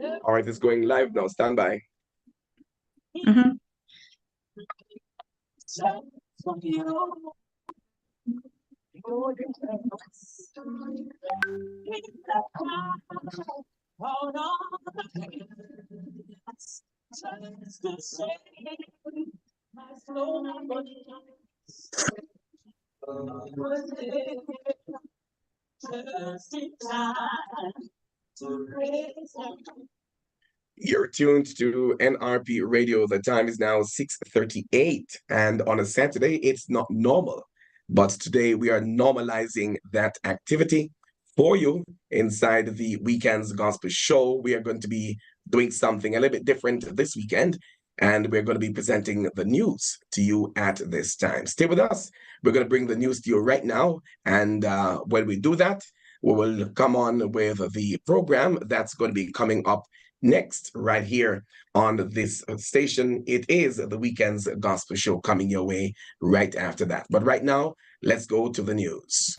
All right, it's going live now. Stand by. Mhm. You're tuned to NRP Radio. The time is now 6:38, and on a Saturday, it's not normal. But today we are normalizing that activity for you inside the Weekend's Gospel Show. We are going to be doing something a little bit different this weekend, and we're going to be presenting the news to you at this time. Stay with us. We're going to bring the news to you right now, and when we do that, we will come on with the program that's going to be coming up next, right here on this station. It is the Weekend's Gospel Show coming your way right after that. But right now, let's go to the news.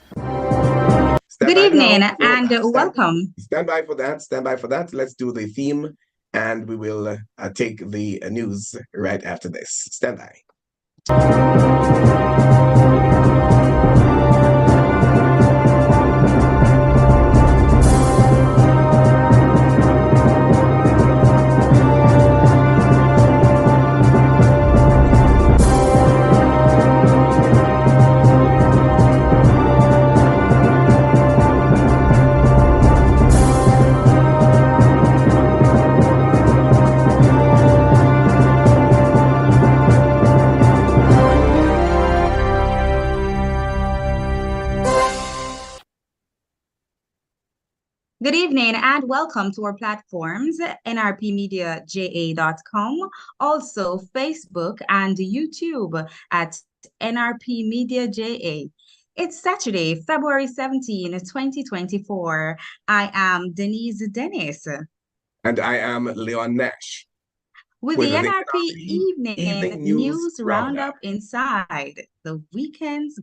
Good evening and welcome. Stand by for that. Stand by for that. Let's do the theme, and we will take the news right after this. Stand by. Good evening and welcome to our platforms, nrpmediaja.com, also Facebook and YouTube at NRP Media JA. It's Saturday, February 17, 2024. I am Denise Dennis. And I am Leon Nash. With the NRP Evening News Roundup inside the Weekend's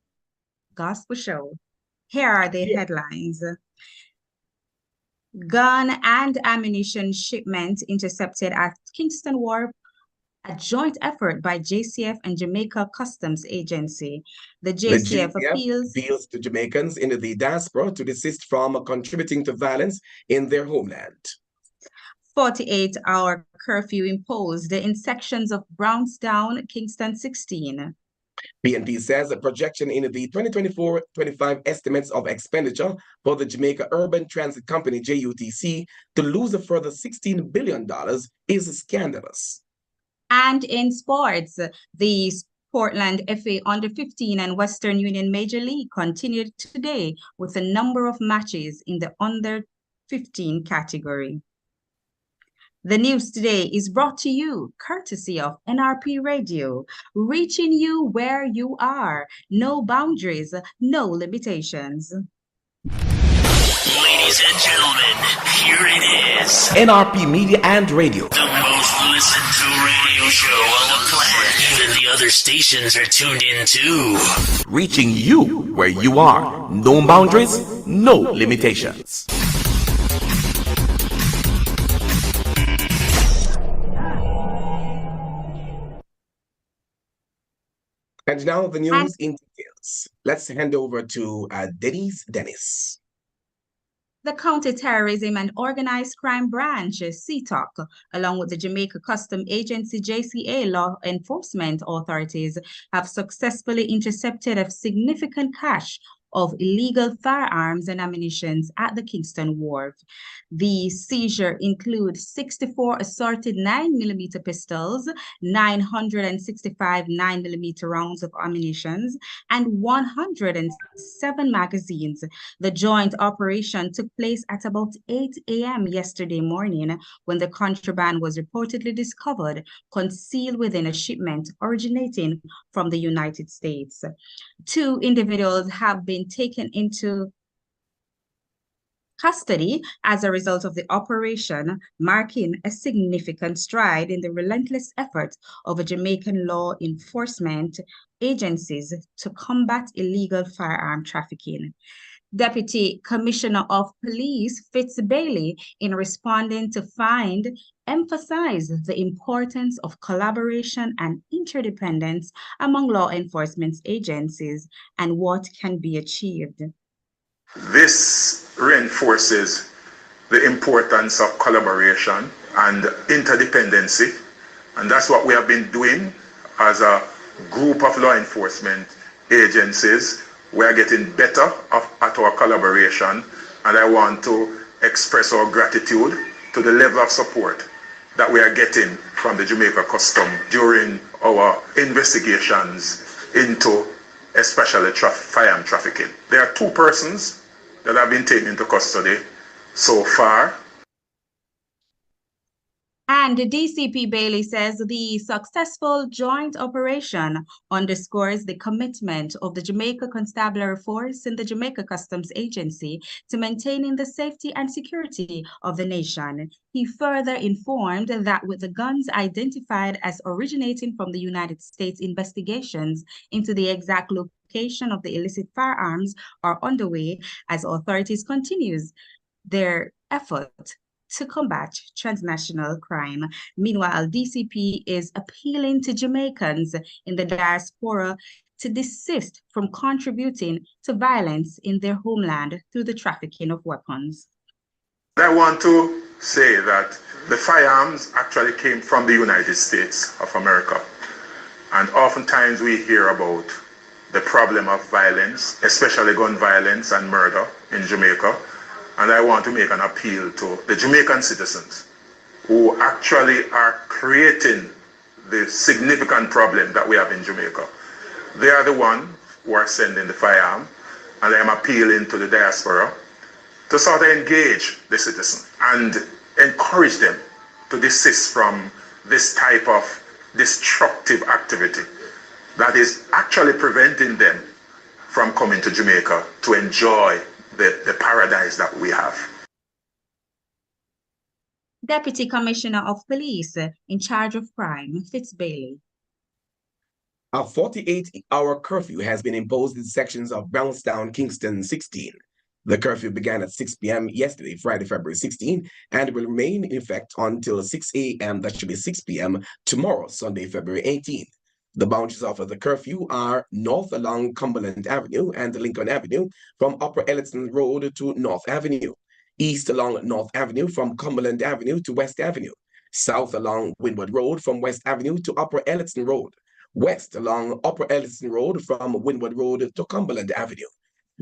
Gospel Show. Here are the headlines. Gun and ammunition shipment intercepted at Kingston Wharf, a joint effort by JCF and Jamaica Customs Agency. The JCF appeals to Jamaicans in the diaspora to desist from contributing to violence in their homeland. 48-hour curfew imposed in sections of Brownstown, Kingston 16. PNP says a projection in the 2024-25 estimates of expenditure for the Jamaica Urban Transit Company, JUTC, to lose a further $16 billion is scandalous. And in sports, the Portland FA Under-15 and Western Union Major League continued today with a number of matches in the Under-15 category. The news today is brought to you courtesy of NRP Radio, reaching you where you are. No boundaries, no limitations. Ladies and gentlemen, here it is. NRP Media and Radio. The most listened to radio show on the planet. Even the other stations are tuned in too. Reaching you where you are. No boundaries, no limitations. And now the news in details. Let's hand over to Dennis. The Counter-Terrorism and Organized Crime Branch, CTOC, along with the Jamaica Customs Agency, JCA, law enforcement authorities have successfully intercepted a significant cache of illegal firearms and ammunition at the Kingston Wharf. The seizure includes 64 assorted 9mm pistols, 965 9mm rounds of ammunition, and 107 magazines. The joint operation took place at about 8 a.m. yesterday morning when the contraband was reportedly discovered concealed within a shipment originating from the United States. 2 individuals have been taken into custody as a result of the operation, marking a significant stride in the relentless effort of Jamaican law enforcement agencies to combat illegal firearm trafficking. Deputy Commissioner of Police Fitz Bailey, in responding to find, emphasized the importance of collaboration and interdependence among law enforcement agencies and what can be achieved. This reinforces the importance of collaboration and interdependency, and that's what we have been doing as a group of law enforcement agencies. We are getting better at our collaboration, and I want to express our gratitude to the level of support that we are getting from the Jamaica Custom during our investigations into especially firearm trafficking. There are 2 persons that have been taken into custody so far. And DCP Bailey says the successful joint operation underscores the commitment of the Jamaica Constabulary Force and the Jamaica Customs Agency to maintaining the safety and security of the nation. He further informed that with the guns identified as originating from the United States, investigations into the exact location of the illicit firearms are underway as authorities continues their effort to combat transnational crime. Meanwhile, DCP is appealing to Jamaicans in the diaspora to desist from contributing to violence in their homeland through the trafficking of weapons. I want to say that the firearms actually came from the United States of America. And oftentimes we hear about the problem of violence, especially gun violence and murder in Jamaica. And I want to make an appeal to the Jamaican citizens who actually are creating the significant problem that we have in Jamaica. They are the ones who are sending the firearm, and I am appealing to the diaspora to sort of engage the citizens and encourage them to desist from this type of destructive activity that is actually preventing them from coming to Jamaica to enjoy the paradise that we have. Deputy Commissioner of Police in charge of crime, Fitz Bailey. A 48-hour curfew has been imposed in sections of Brownstown, Kingston 16. The curfew began at 6 p.m. yesterday, Friday, February 16, and will remain in effect until 6 a.m. That should be 6 p.m. tomorrow, Sunday, February 18th. The boundaries of the curfew are north along Cumberland Avenue and Lincoln Avenue from Upper Elliston Road to North Avenue, east along North Avenue from Cumberland Avenue to West Avenue, south along Windward Road from West Avenue to Upper Elliston Road, west along Upper Elliston Road from Windward Road to Cumberland Avenue.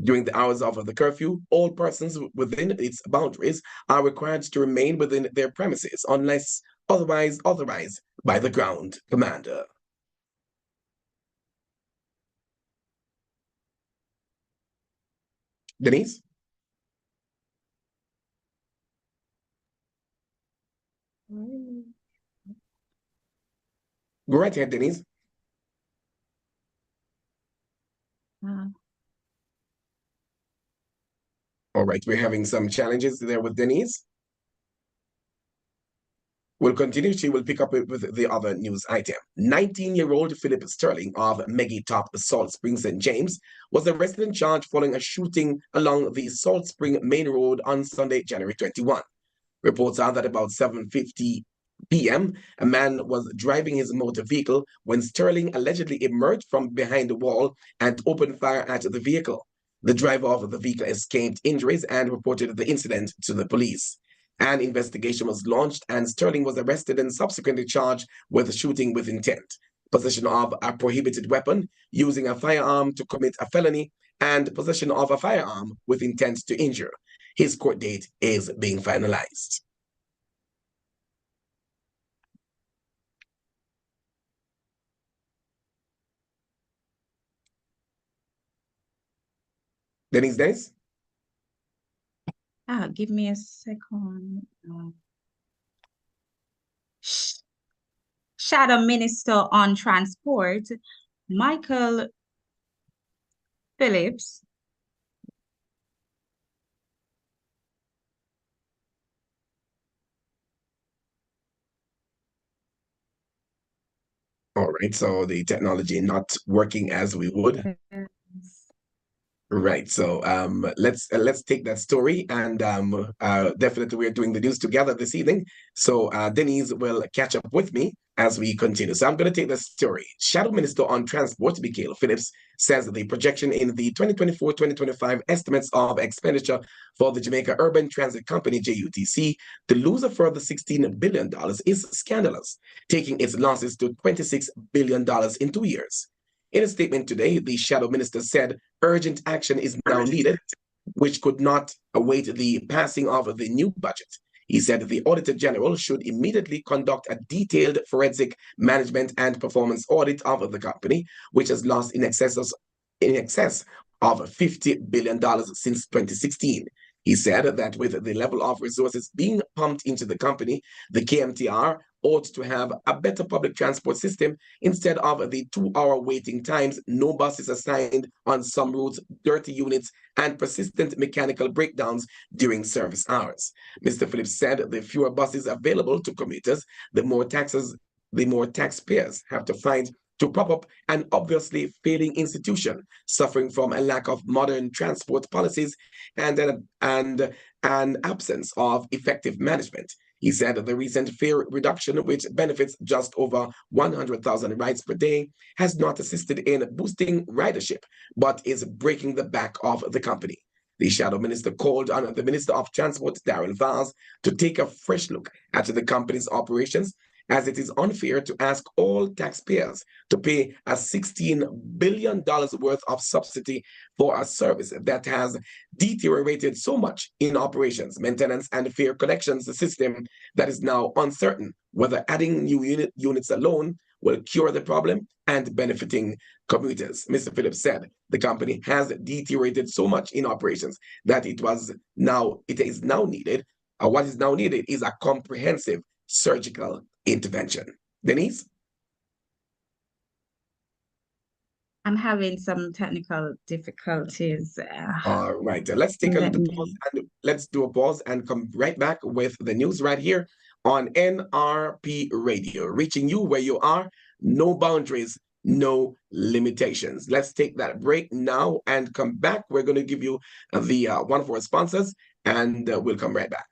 During the hours of the curfew, all persons within its boundaries are required to remain within their premises unless otherwise authorized by the ground commander. Denise? Go right ahead, Denise. All right, we're having some challenges there with Denise. We'll continue. She will pick up with the other news item. 19-year-old Philip Sterling of Meggie Top, Salt Spring, St. James, was arrested and charged following a shooting along the Salt Spring Main Road on Sunday, January 21. Reports are that about 7:50 p.m., a man was driving his motor vehicle when Sterling allegedly emerged from behind the wall and opened fire at the vehicle. The driver of the vehicle escaped injuries and reported the incident to the police. An investigation was launched and Sterling was arrested and subsequently charged with shooting with intent, possession of a prohibited weapon, using a firearm to commit a felony, and possession of a firearm with intent to injure. His court date is being finalized. Denise? Give me a second. Shadow Minister on Transport, Michael Phillips, All right, so the technology not working as we would. Right. So let's take that story, and definitely we're doing the news together this evening. So Denise will catch up with me as we continue. So I'm going to take the story. Shadow Minister on Transport, Michael Phillips, says the projection in the 2024-2025 estimates of expenditure for the Jamaica Urban Transit Company (JUTC) to lose a further $16 billion is scandalous, taking its losses to $26 billion in 2 years. In a statement today, the Shadow Minister said urgent action is now needed, which could not await the passing of the new budget. He said the Auditor General should immediately conduct a detailed forensic management and performance audit of the company, which has lost in excess of $50 billion since 2016. He said that with the level of resources being pumped into the company, the KMTR ought to have a better public transport system instead of the 2-hour waiting times, no buses assigned on some routes, dirty units, and persistent mechanical breakdowns during service hours. Mr. Phillips said the fewer buses available to commuters, the more taxpayers have to find to prop up an obviously failing institution suffering from a lack of modern transport policies and an absence of effective management. He said the recent fare reduction, which benefits just over 100,000 rides per day, has not assisted in boosting ridership, but is breaking the back of the company. The Shadow Minister called on the Minister of Transport, Darren Vaz, to take a fresh look at the company's operations, as it is unfair to ask all taxpayers to pay a $16 billion worth of subsidy for a service that has deteriorated so much in operations, maintenance, and fare collections system that is now uncertain whether adding new units alone will cure the problem and benefiting commuters. Mr. Phillips said the company has deteriorated so much in operations that it is now needed. What is now needed is a comprehensive surgical intervention. Denise? I'm having some technical difficulties. All right, let's take a little pause and let's do a pause and come right back with the news right here on NRP Radio, reaching you where you are, no boundaries, no limitations. Let's take that break now and come back. We're going to give you the one of our sponsors, and we'll come right back.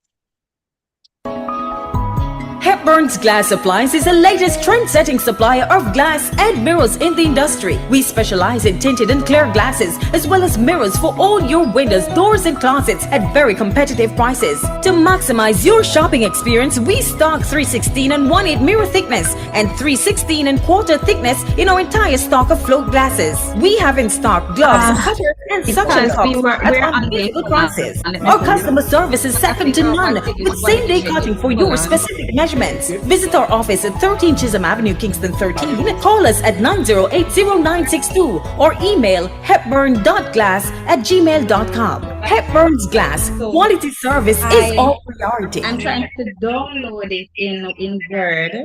Hepburn's Glass Supplies is the latest trend-setting supplier of glass and mirrors in the industry. We specialize in tinted and clear glasses, as well as mirrors for all your windows, doors, and closets at very competitive prices. To maximize your shopping experience, we stock 316 and 1/8 mirror thickness and 316 and quarter thickness in our entire stock of float glasses. We have in stock gloves, cutters, and suction cups at unbeatable prices. Our customer service is second to none, with same-day cutting for your specific measurements. Visit our office at 13 Chisholm Avenue, Kingston 13. Call us at 908-0962 or email hepburn.glass@gmail.com. Hepburn's Glass, quality service is our priority. I'm trying to download it in Word.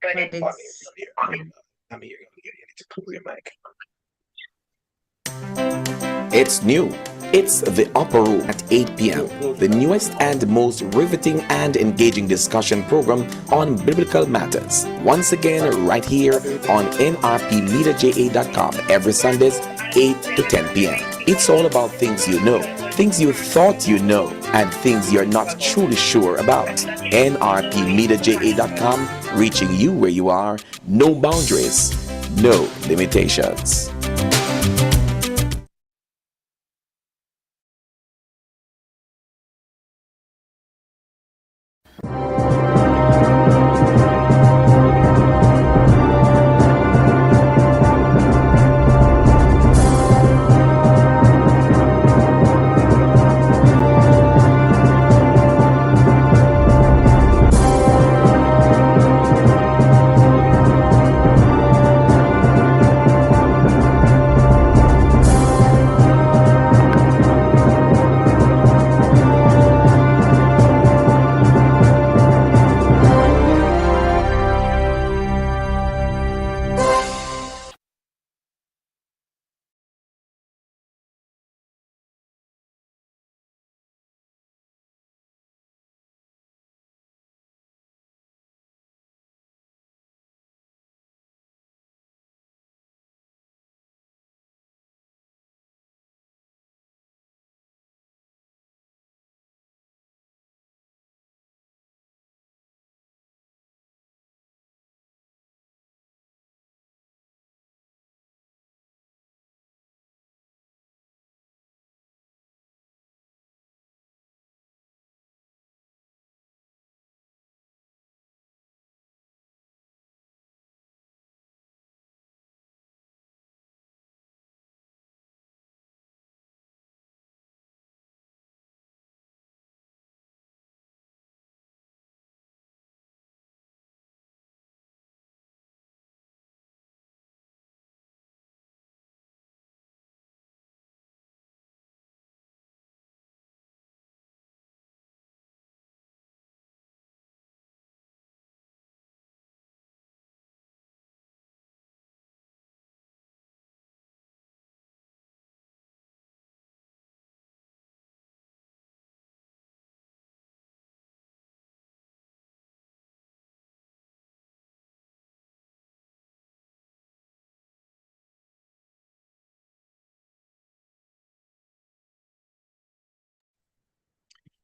But it's... I'm here. You need to cover your mic. It's new. It's The Upper Room at 8 p.m., the newest and most riveting and engaging discussion program on biblical matters. Once again, right here on nrpmediaja.com every Sundays, 8 to 10 p.m. It's all about things you know, things you thought you know, and things you're not truly sure about. nrpmediaja.com, reaching you where you are, no boundaries, no limitations.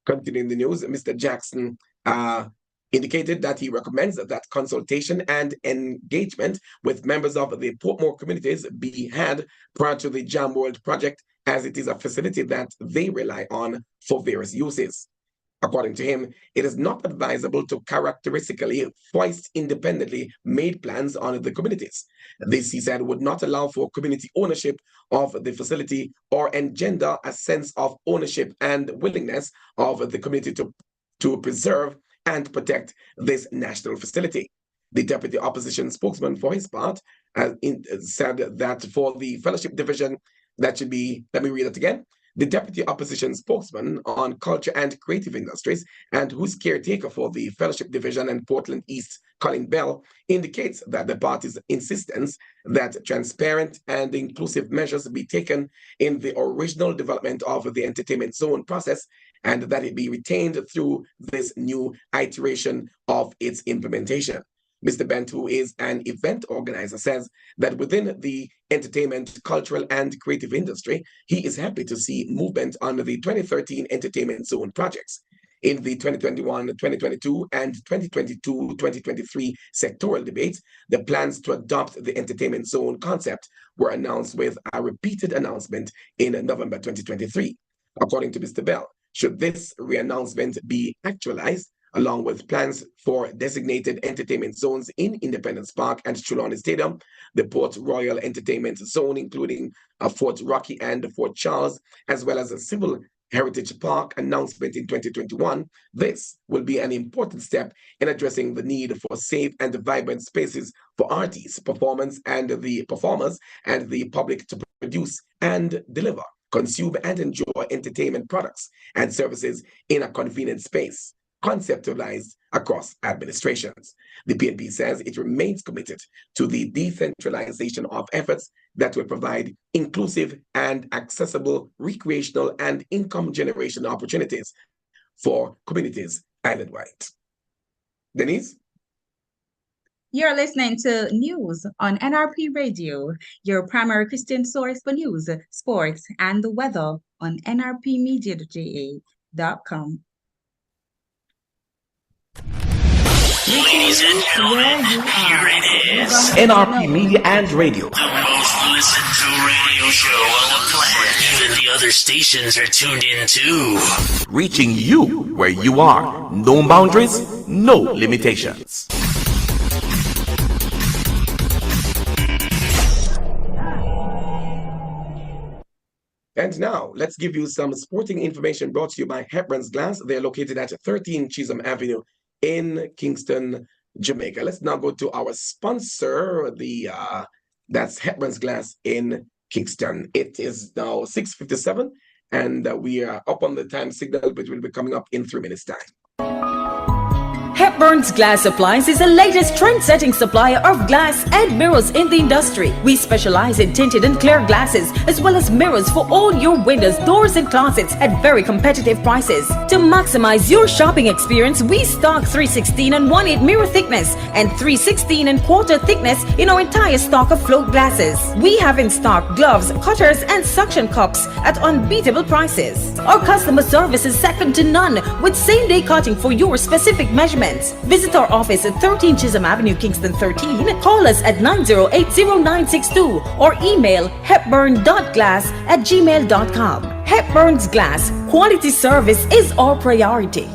Continuing the news, Mr. Jackson indicated that he recommends that consultation and engagement with members of the Portmore communities be had prior to the Jam World project, as it is a facility that they rely on for various uses. According to him, it is not advisable to characteristically foist independently made plans on the communities. This, he said, would not allow for community ownership of the facility or engender a sense of ownership and willingness of the community to preserve and protect this national facility. The deputy opposition spokesman, for his part, said that for the fellowship division, that should be, let me read it again. The deputy opposition spokesman on culture and creative industries, and who's caretaker for the fellowship division in Portland East, Colin Bell, indicates that the party's insistence that transparent and inclusive measures be taken in the original development of the entertainment zone process, and that it be retained through this new iteration of its implementation. Mr. Bent, who is an event organizer, says that within the entertainment, cultural, and creative industry, he is happy to see movement on the 2013 Entertainment Zone projects. In the 2021, 2022, and 2022-2023 sectoral debates, the plans to adopt the entertainment zone concept were announced with a repeated announcement in November 2023. According to Mr. Bell, should this re-announcement be actualized, along with plans for designated entertainment zones in Independence Park and Trelawney Stadium, the Port Royal Entertainment Zone, including Fort Rocky and Fort Charles, as well as a Civil Heritage Park announcement in 2021, this will be an important step in addressing the need for safe and vibrant spaces for artists, performers, and the public to produce and deliver, consume, and enjoy entertainment products and services in a convenient space, conceptualized across administrations. The PNP says it remains committed to the decentralization of efforts that will provide inclusive and accessible recreational and income generation opportunities for communities island-wide. Denise? You're listening to news on NRP Radio, your primary Christian source for news, sports, and the weather on nrpmedia.com. Ladies and gentlemen, here it is. NRP Media and Radio. The most listened to radio show on the planet. Even the other stations are tuned in too. Reaching you where you are. No boundaries, no limitations. And now, let's give you some sporting information brought to you by Hepburn's Glass. They're located at 13 Chisholm Avenue in Kingston, Jamaica. Let's now go to our sponsor, that's Hepburn's Glass in Kingston. It is now 6:57, and we are up on the time signal, which will be coming up in 3 minutes' time. Hepburn's Glass Supplies is the latest trend-setting supplier of glass and mirrors in the industry. We specialize in tinted and clear glasses, as well as mirrors for all your windows, doors, and closets at very competitive prices. To maximize your shopping experience, we stock 316 and 1/8 mirror thickness and 316 and quarter thickness in our entire stock of float glasses. We have in stock gloves, cutters, and suction cups at unbeatable prices. Our customer service is second to none, with same-day cutting for your specific measurements. Visit our office at 13 Chisholm Avenue, Kingston 13. Call us at 908-0962 or email hepburn.glass@gmail.com. Hepburn's Glass. Quality service is our priority.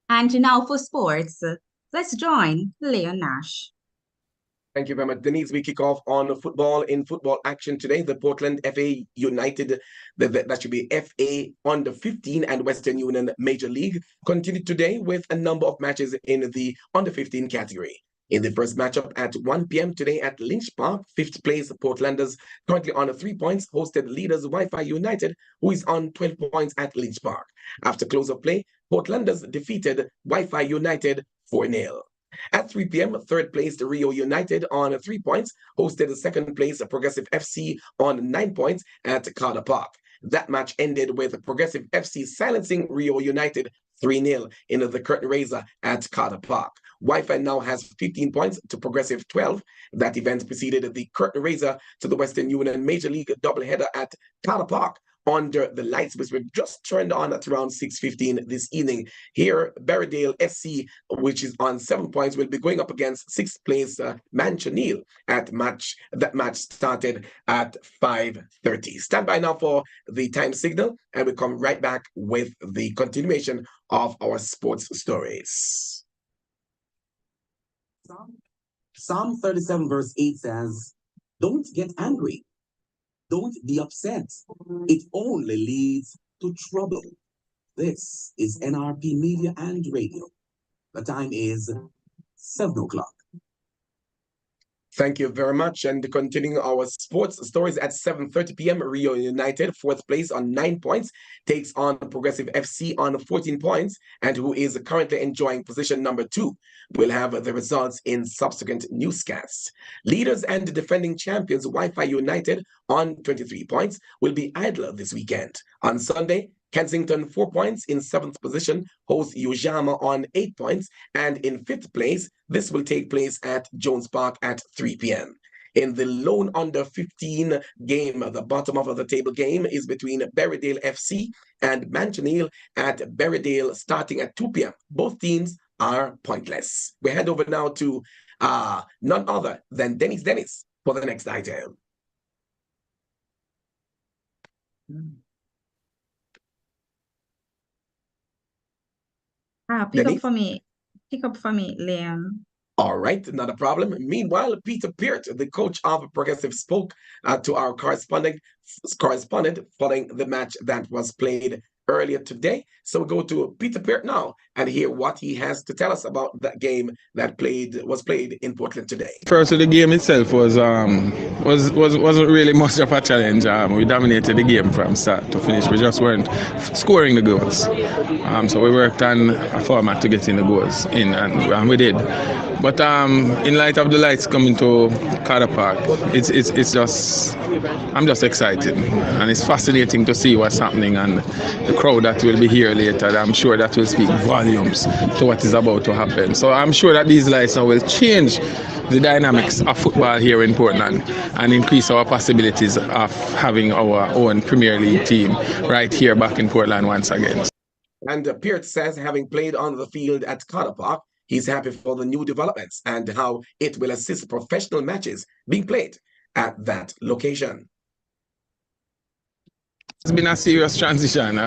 And now for sports, let's join Leon Nash. Thank you very much, Denise. We kick off on football. In football action today, the Portland FA United, that should be FA Under 15 and Western Union Major League, continued today with a number of matches in the Under 15 category. In the first matchup at 1 p.m. today at Lynch Park, 5th place Portlanders currently on 3 points, hosted leaders Wi-Fi United, who is on 12 points at Lynch Park. After close of play, Portlanders defeated Wi-Fi United 4-0. At 3 p.m., third place Rio United on 3 points, hosted the second place Progressive FC on 9 points at Carter Park. That match ended with Progressive FC silencing Rio United 3-0 in the curtain raiser at Carter Park. Wi-Fi now has 15 points to Progressive 12. That event preceded the curtain raiser to the Western Union Major League doubleheader at Carter Park under the lights, which were just turned on at around 6:15 this evening. Here, Berrydale SC, which is on 7 points, will be going up against 6th place Manchonil that match started at 5:30. Stand by now for the time signal, and we'll come right back with the continuation of our sports stories. Psalm 37 verse 8 says, "Don't get angry. Don't be upset. It only leads to trouble." This is NRP Media and Radio. The time is 7 o'clock. Thank you very much. And continuing our sports stories at 7:30 p.m., Rio United, 4th place on 9 points, takes on Progressive FC on 14 points, and who is currently enjoying position number 2. We'll have the results in subsequent newscasts. Leaders and defending champions Wi-Fi United on 23 points will be idle this weekend. On Sunday, Kensington 4 points in 7th position, hosts Ujama on 8 points, and in 5th place, this will take place at Jones Park at 3 p.m. In the lone under 15 game, the bottom of the table game is between Berrydale FC and Manchonil at Berrydale starting at 2 p.m. Both teams are pointless. We hand over now to none other than Dennis for the next item. Pick up for me, Liam. All right, not a problem. Meanwhile, Peter Peart, the coach of Progressive, spoke to our correspondent following the match that was played earlier today. So we'll go to Peter Peart now and hear what he has to tell us about that game that was played in Portland today. First, the game itself wasn't really much of a challenge. We dominated the game from start to finish. We just weren't scoring the goals. So we worked on a format to get in the goals in, and we did. But in light of the lights coming to Carter Park, I'm just excited, and it's fascinating to see what's happening, and the crowd that will be here later, I'm sure that will speak volumes to what is about to happen. So I'm sure that these lights now will change the dynamics of football here in Portland and increase our possibilities of having our own Premier League team right here back in Portland once again. And Peart says, having played on the field at Carter Park, he's happy for the new developments and how it will assist professional matches being played at that location. It's been a serious transition.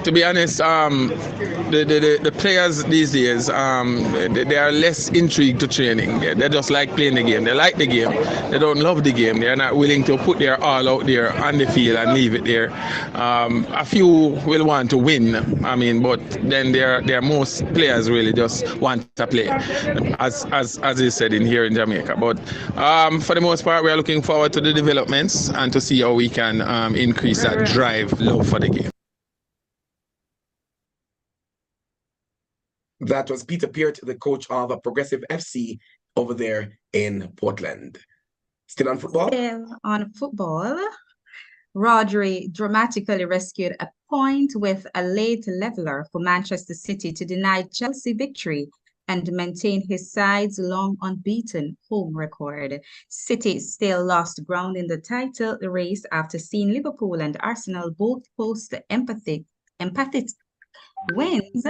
To be honest, the players these days, they are less intrigued to training. They just like playing the game. They like the game. They don't love the game. They're not willing to put their all out there on the field and leave it there. A few will want to win, but then there most players really just want to play, as is said here in Jamaica. But for the most part, we are looking forward to the developments and to see how we can increase that drive, love for the game. That was Peter Peart, the coach of Progressive FC over there in Portland. Still on football? Still on football. Rodri dramatically rescued a point with a late leveller for Manchester City to deny Chelsea victory and maintain his side's long unbeaten home record. City still lost ground in the title race after seeing Liverpool and Arsenal both post emphatic wins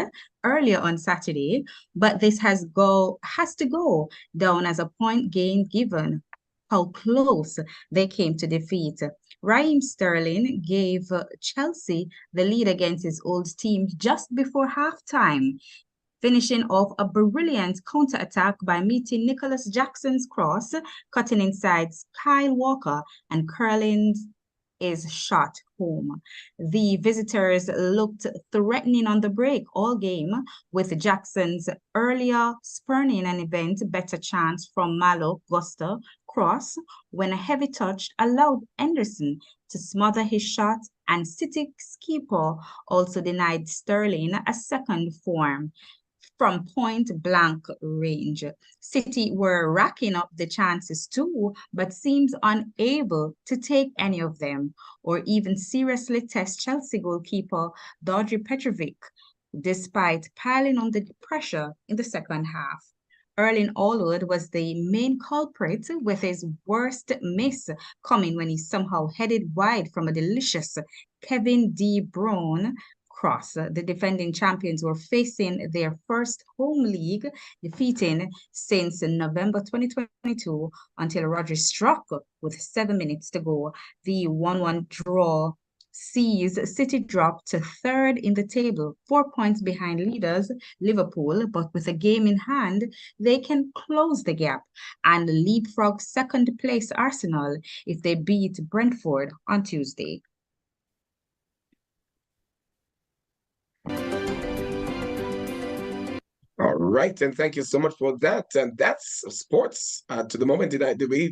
earlier on Saturday, but this has to go down as a point gain given how close they came to defeat. Raheem Sterling gave Chelsea the lead against his old team just before halftime, finishing off a brilliant counter-attack by meeting Nicholas Jackson's cross, cutting inside Kyle Walker and curling is shot home. The visitors looked threatening on the break all game, with Jackson's earlier spurning an event better chance from Malo Gusta cross when a heavy touch allowed Anderson to smother his shot, and City's keeper also denied Sterling a second form from point-blank range. City were racking up the chances too, but seems unable to take any of them or even seriously test Chelsea goalkeeper Dodry Petrovic, despite piling on the pressure in the second half. Erling Haaland was the main culprit, with his worst miss coming when he somehow headed wide from a delicious Kevin De Bruyne cross. The defending champions were facing their first home league defeating since November 2022 until Rodri struck with 7 minutes to go. The 1-1 draw sees City drop to third in the table, 4 points behind leaders Liverpool, but with a game in hand, they can close the gap and leapfrog second place Arsenal if they beat Brentford on Tuesday. All right, and thank you so much for that. And that's sports to the moment. We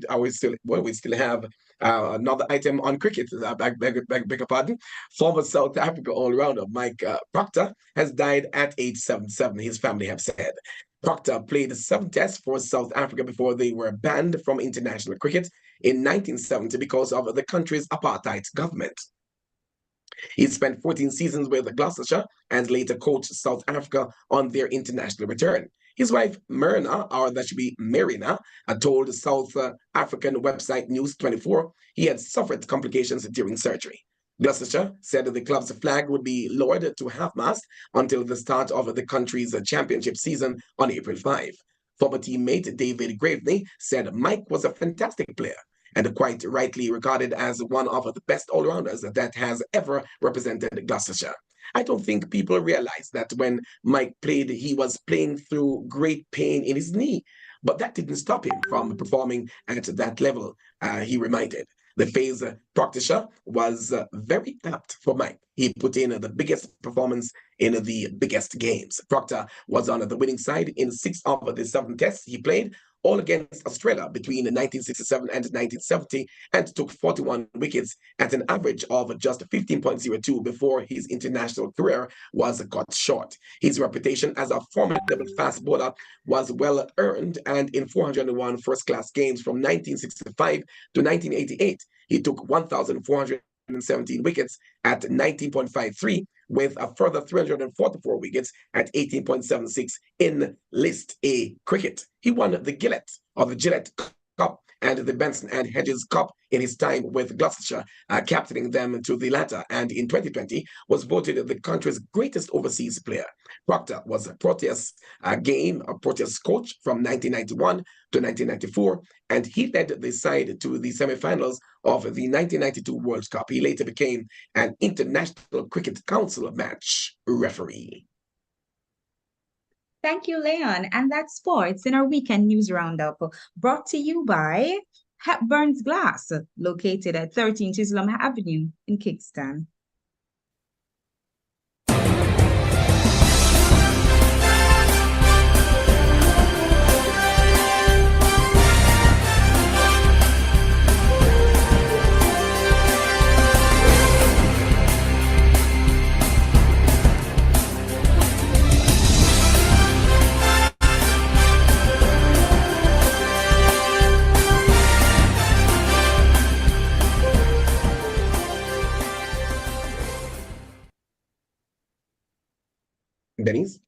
still have another item on cricket. Beg your pardon. Former South Africa all-rounder Mike Proctor has died at age 77. His family have said. Proctor played 7 tests for South Africa before they were banned from international cricket in 1970 because of the country's apartheid government. He spent 14 seasons with Gloucestershire and later coached South Africa on their international return. His wife, Myrna, or that should be Marina, told South African website News 24 he had suffered complications during surgery. Gloucestershire said the club's flag would be lowered to half-mast until the start of the country's championship season on April 5. Former teammate David Graveney said Mike was a fantastic player and quite rightly regarded as one of the best all-rounders that has ever represented Gloucestershire. I don't think people realize that when Mike played, he was playing through great pain in his knee, but that didn't stop him from performing at that level, he reminded. The phase Proctorshire was very apt for Mike. He put in the biggest performance in the biggest games. Proctor was on the winning side in 6 of the 7 tests he played, all against Australia between 1967 and 1970, and took 41 wickets at an average of just 15.02 before his international career was cut short. His reputation as a formidable fast bowler was well earned, and in 401 first-class games from 1965 to 1988, he took 1,417 wickets at 19.53, with a further 344 wickets at 18.76 in List A cricket. He won the Gillette Cup and the Benson and Hedges Cup in his time with Gloucestershire, captaining them to the latter, and in 2020 was voted the country's greatest overseas player. Proctor was a Proteas coach from 1991 to 1994, and he led the side to the semi-finals of the 1992 World Cup. He later became an International Cricket Council match referee. Thank you, Leon. And that's sports in our weekend news roundup, brought to you by Hepburn's Glass, located at 13 Chisholm Avenue in Kingston. Denise?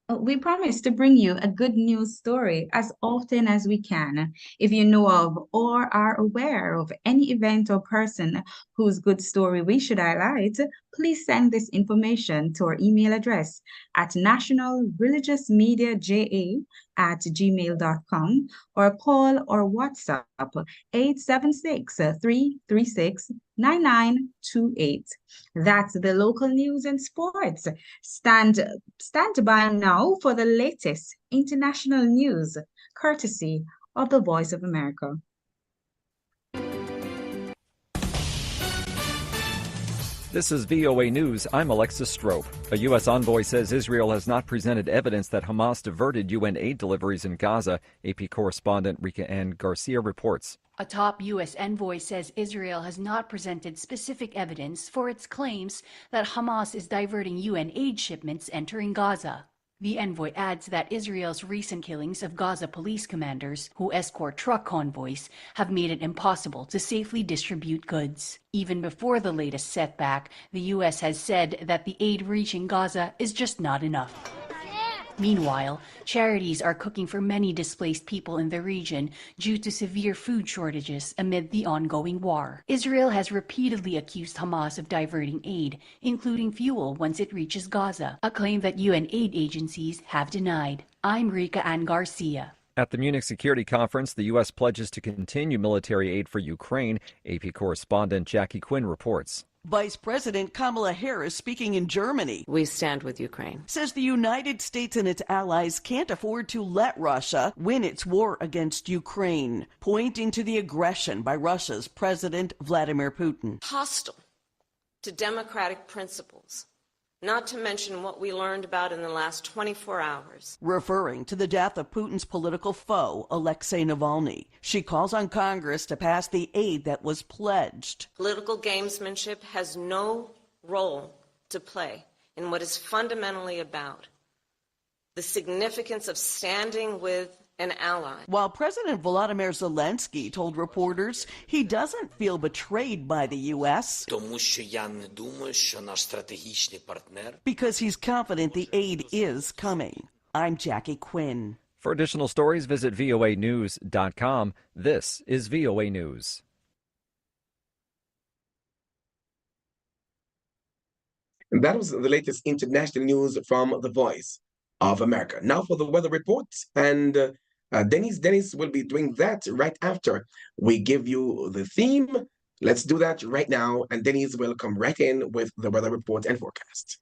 We promise to bring you a good news story as often as we can. If you know of or are aware of any event or person whose good story we should highlight, please send this information to our email address at nationalreligiousmedia@gmail.com or call or WhatsApp 876-336-9928. That's the local news and sports. Stand by now for the latest international news, courtesy of the Voice of America. This is VOA News. I'm Alexis Strope. A U.S. envoy says Israel has not presented evidence that Hamas diverted UN aid deliveries in Gaza. AP correspondent Weekendz Garcia reports. A top U.S. envoy says Israel has not presented specific evidence for its claims that Hamas is diverting UN aid shipments entering Gaza. The envoy adds that Israel's recent killings of Gaza police commanders who escort truck convoys have made it impossible to safely distribute goods. Even before the latest setback, the U.S. has said that the aid reaching Gaza is just not enough. Meanwhile, charities are cooking for many displaced people in the region due to severe food shortages amid the ongoing war. Israel has repeatedly accused Hamas of diverting aid, including fuel, once it reaches Gaza, a claim that UN aid agencies have denied. I'm Rika Ann Garcia. At the Munich Security Conference, the U.S. pledges to continue military aid for Ukraine. AP correspondent Jackie Quinn reports. Vice President Kamala Harris, speaking in Germany, "We stand with Ukraine," says the United States and its allies can't afford to let Russia win its war against Ukraine, pointing to the aggression by Russia's President Vladimir Putin. "Hostile to democratic principles, not to mention what we learned about in the last 24 hours. Referring to the death of Putin's political foe, Alexei Navalny. She calls on Congress to pass the aid that was pledged. Political gamesmanship has no role to play in what is fundamentally about the significance of standing with an ally. While President Volodymyr Zelensky told reporters he doesn't feel betrayed by the U.S. because he's confident the aid is coming. I'm Jackie Quinn. For additional stories, visit voanews.com. This is VOA News. And that was the latest international news from The Voice of America. Now for the weather report, and Dennis will be doing that right after we give you the theme. Let's do that right now, and Dennis will come right in with the weather report and forecast.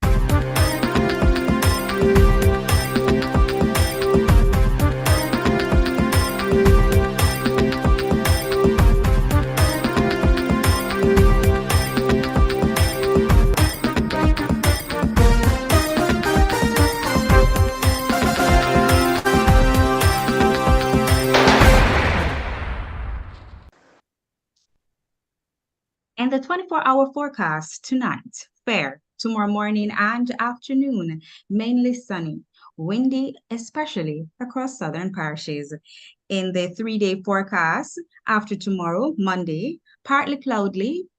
And the 24-hour forecast tonight, fair. Tomorrow morning and afternoon, mainly sunny, windy, especially across southern parishes. In the 3-day forecast, after tomorrow, Monday, partly cloudy,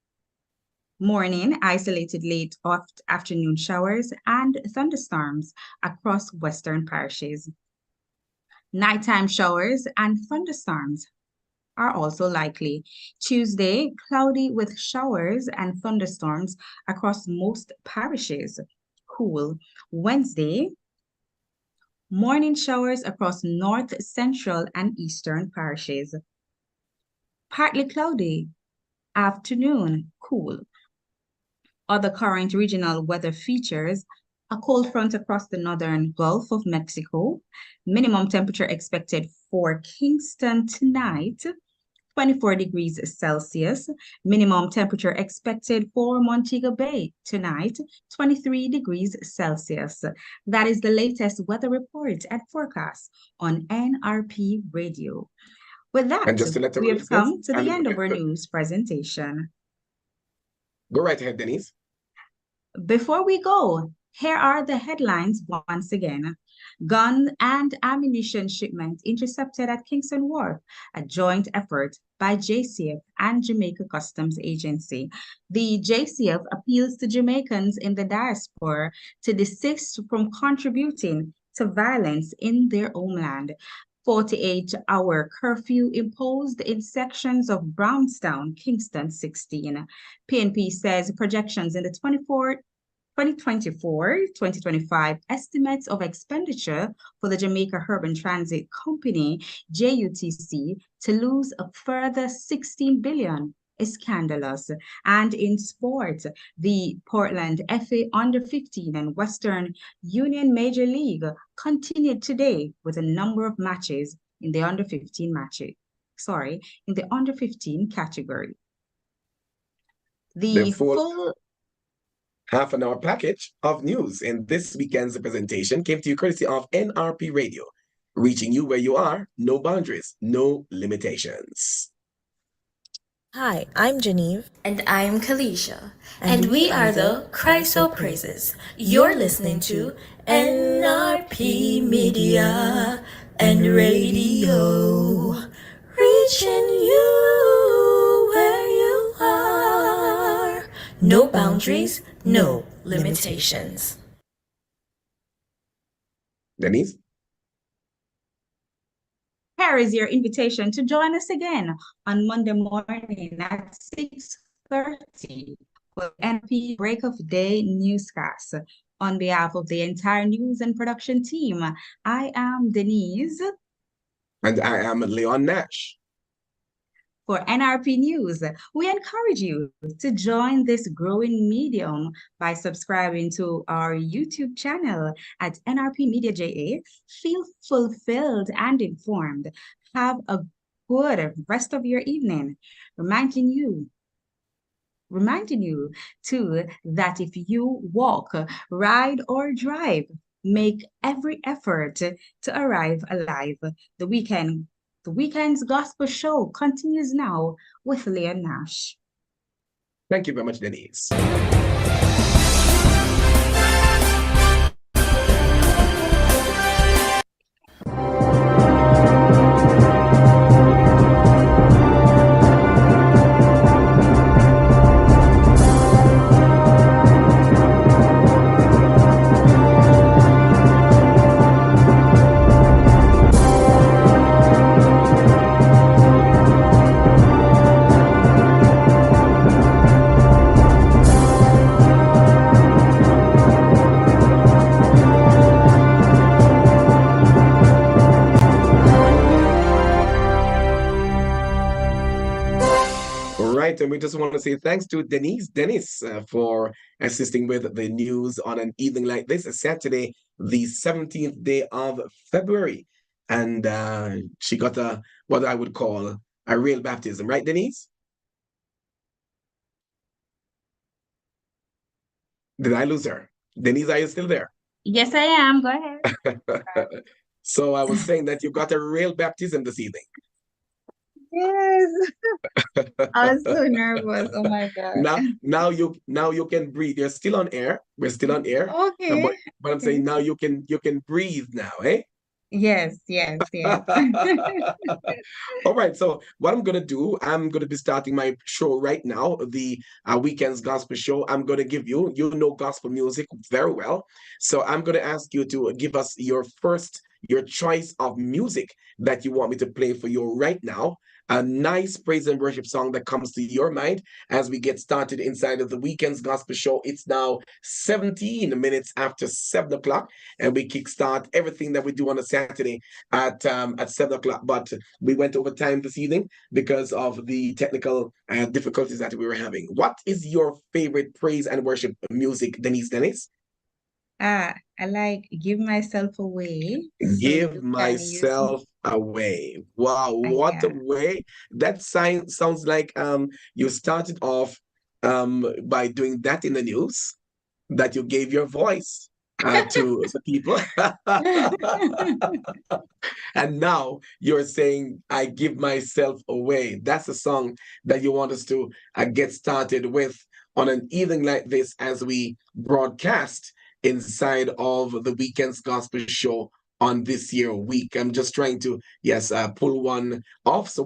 morning, isolated late afternoon showers and thunderstorms across western parishes. Nighttime showers and thunderstorms are also likely. Tuesday, cloudy with showers and thunderstorms across most parishes. Cool. Wednesday, morning showers across north, central, and eastern parishes. Partly cloudy. Afternoon, cool. Other current regional weather features: a cold front across the northern Gulf of Mexico. Minimum temperature expected for Kingston tonight, 24 degrees Celsius. Minimum temperature expected for Montego Bay tonight, 23 degrees Celsius. That is the latest weather report and forecast on NRP Radio. With that, we have come to the end of our news presentation. Go right ahead, Denise. Before we go, here are the headlines once again. Gun and ammunition shipment intercepted at Kingston Wharf, a joint effort by JCF and Jamaica Customs Agency. The JCF appeals to Jamaicans in the diaspora to desist from contributing to violence in their homeland. 48-hour curfew imposed in sections of Brownstown, Kingston 16. PNP says projections in the 2024-2025 estimates of expenditure for the Jamaica Urban Transit Company, JUTC, to lose a further $16 billion is scandalous. And in sport, the Portland FA Under-15 and Western Union Major League continued today with a number of matches in the Under-15 category. The full Half an hour package of news in this weekend's presentation came to you courtesy of NRP Radio, reaching you where you are, no boundaries, no limitations. Hi, I'm Genevieve. And I'm Kalisha. And we are the Christo Praises. You're listening to NRP Media and Radio. Reaching you where you are. No boundaries, no limitations. Denise? Here is your invitation to join us again on Monday morning at 6:30 for NP Break of Day newscast. On behalf of the entire news and production team, I am Denise. And I am Leon Nash. For NRP News, we encourage you to join this growing medium by subscribing to our YouTube channel at NRP Media JA. Feel fulfilled and informed. Have a good rest of your evening. Reminding you too that if you walk, ride, or drive, make every effort to arrive alive. The Weekend's Gospel Show continues now with Leon Nash. Thank you very much, Denise. And we just want to say thanks to Dennis for assisting with the news on an evening like this, Saturday, the 17th day of February. And she got what I would call a real baptism, right, Denise? Did I lose her? Denise, are you still there? Yes, I am. Go ahead. So I was saying that you got a real baptism this evening. Yes. I was so nervous. Oh my God. Now you can breathe. You're still on air. We're still on air. Okay. But I'm saying now you can breathe now, eh? Yes. All right. So what I'm gonna do, I'm gonna be starting my show right now, the Weekend's Gospel Show. I'm gonna give you gospel music very well. So I'm gonna ask you to give us your choice of music that you want me to play for you right now. A nice praise and worship song that comes to your mind as we get started inside of the Weekend's Gospel Show. It's now 17 minutes after 7 o'clock, and we kickstart everything that we do on a Saturday at 7 o'clock. But we went over time this evening because of the technical difficulties that we were having. What is your favorite praise and worship music, Denise? I like Give Myself Away. Give Myself Away. Wow, what a way. That sounds like you started off by doing that in the news, that you gave your voice to the people. And now you're saying, I give myself away. That's a song that you want us to get started with on an evening like this as we broadcast inside of the Weekend's Gospel Show on this year week. I'm just trying to, pull one off. So